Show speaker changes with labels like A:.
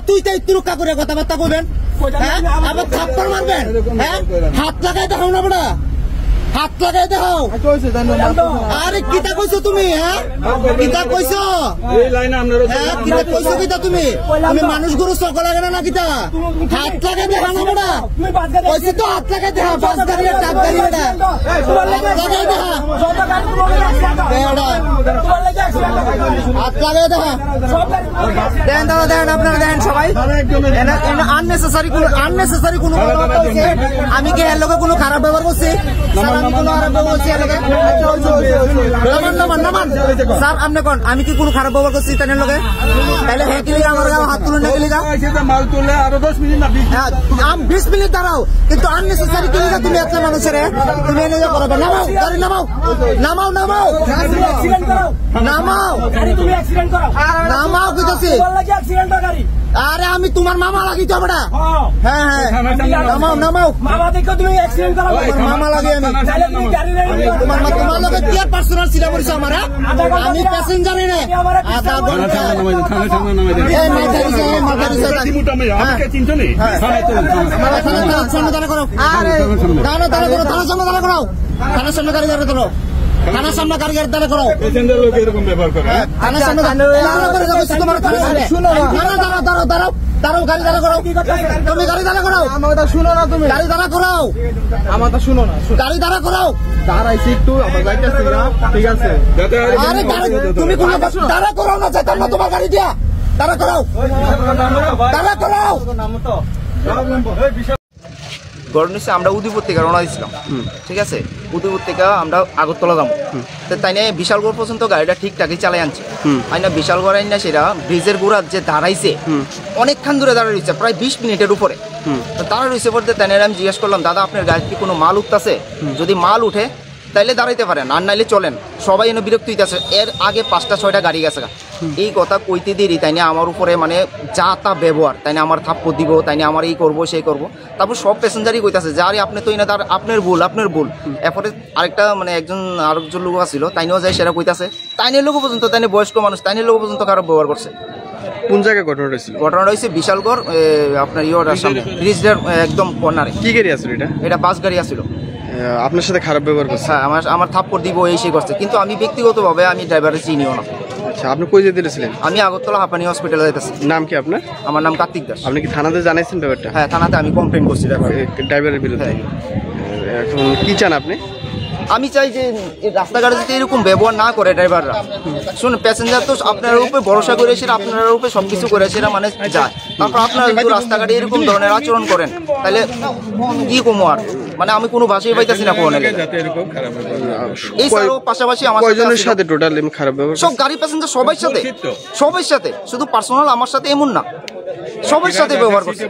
A: তুই তাই তুরুক্কা করে কথাবার্তা কইবেন, আবার থাপ্পড় মারবেন, হাত লাগাই দেখাও না বড়া, হাত লাগাই দেখাও। আরে কিতা কইছো তুমি? কিতা কইছো? কিতা কইছো? কিতা তুমি তুমি মানুষ গরু চক লাগে না কিতা? হাত লাগাই দেখা না বড়া, কইছি তো হাত লাগাই দেখা। বাস গাড়ি টাক গাড়ি বেটা লাগাই দেখা, হাত লাগাই দেখা। দেন দাদা দেন, আপনারা দেন সবাই। আননেসেসারি কোনো আমি কি এর লোকে কোনো খারাপ ব্যবহার করছি? আমি কি কোনো খারাপ ব্যবহার করছি তাদের লোকে? তাহলে আমার হাত তুলে মাল তুলে আরো 10 মিনিট না 20 মিনিট দাঁড়াও, কিন্তু আননেসেসারি কি লিগা তুমি একটা মানুষের তুমি এনে করবে? নামাও গাড়ি, নামাও নামাও নামাও নামাও নামাও কইতাছি। আরে আমি তোমার মামা লাগি তো বড়া। হ্যাঁ নামাও নামাও, মামা লাগে আমি তোমার লোকে কি পার্সোনাল সিলা করিস আমার? আমি প্যাসেঞ্জার এনে আধা ঘন্টা থানার সামনে গাড়ি দাঁড়া করো, থানার সামনে গাড়ি দাঁড়া করো। দাঁড়াও গাড়ি দাঁড়া করো, তুমি গাড়ি দাঁড়া করো। আমার কথা শুনো না, তুমি গাড়ি দাঁড়া করাও। আমার কথা শুনো না, গাড়ি দাঁড়া করাও। দাঁড়াইছি একটু, আবার যাইতেছি না, ঠিক আছে? আরে তুমি কোনো দাঁড়া করাও না, চাইতাম না তোমার গাড়ি দিয়া। দাঁড়া করাও, দাঁড়া করাও। গড়নিসে আমরা উদয়পুর থেকে রওনা দিয়েছিলাম, ঠিক আছে? উদয়পুর থেকে আমরা আগরতলা যাবো, তাই নিয়ে বিশালগড় পর্যন্ত গাড়িটা ঠিকঠাকই চালাই আনছে। আইনা বিশালগড় আইনা সেটা ব্রিজের গোড়া যে দাঁড়াইছে অনেকক্ষণ দূরে দাঁড়ায় রয়েছে, প্রায় 20 মিনিটের উপরে দাঁড়ায় রয়েছে। বলতে তাই আমি জিজ্ঞেস করলাম, দাদা আপনার গাড়িতে কি কোনো মাল উঠতেছে? যদি মাল উঠে তাইলে দাঁড়াইতে পারেন, আর নাইলে চলেন। সবাই এনে বিরক্ত হইতেছে, এর আগে 5টা-6টা গাড়ি গেছে। এই কথা কইতে দেরি, তাই নিয়ে আমার উপরে মানে যা তা ব্যবহার, তাই নিয়ে আমার থাপ্পড় দিব, তাই নিয়ে আমার এই করবো সেই করবো। তারপর সব প্যাসেঞ্জারই কইতাছে যে আরে আপনি তো না, তার আপনার ভুল, আপনার ভুল। এরপরে আরেকটা মানে আরেকজন লোক আসছিল, তাইনিও যায় সেটা কইতাছে। তাইনের লোক পর্যন্ত, তাইনে বয়স্ক মানুষ, তাইনের লোক পর্যন্ত খারাপ ব্যবহার করছে। কোন জায়গায় ঘটনা হয়েছিল? ঘটনাটা হয়েছে বিশালগড় আপনার ইয়োটার সামনে, ব্রিজের একদম কর্নারে। কি গাড়ি আসছিল এটা? এটা বাস গাড়ি আসছিল। আপনার সাথে খারাপ ব্যবহার করছে? হ্যাঁ, আমার থাপ্পড় দিব এই সেই করছে, কিন্তু আমি ব্যক্তিগতভাবে আমি ড্রাইভারের চিনিও না। আচ্ছা, আপনি কই যেতে দিয়েছিলেন? আমি আগরতলা হাঁপানি হসপিটালে যাইতেছি। নাম কি আপনার? আমার নাম কার্তিক দাস। আপনি কি থানাতে জানাইছেন ব্যাপারটা? হ্যাঁ, থানাতে আমি কমপ্লেন করছি ড্রাইভারের বিরুদ্ধে। এখন কি চান আপনি? আমি চাই যে রাস্তাঘাটে যদি এরকম ব্যবহার না করে ড্রাইভাররা। শুনুন, প্যাসেঞ্জার তো আপনার উপরে ভরসা করেছে, আপনার উপরে সবকিছু করেছে, মানে যায়। তারপর আপনারা যদি রাস্তাঘাটে এরকম ধরনের আচরণ করেন তাহলে কি কমো আর, মানে আমি কোনো ভাষাই পাইতেছি না কোন এই পাশাপাশি আমার সাথে টোটাল খারাপ ব্যবহার সব গাড়ি প্যাসেঞ্জার সবার সাথে, শুধু পার্সোনাল আমার সাথে এমন না, সবার সাথে ব্যবহার করছে।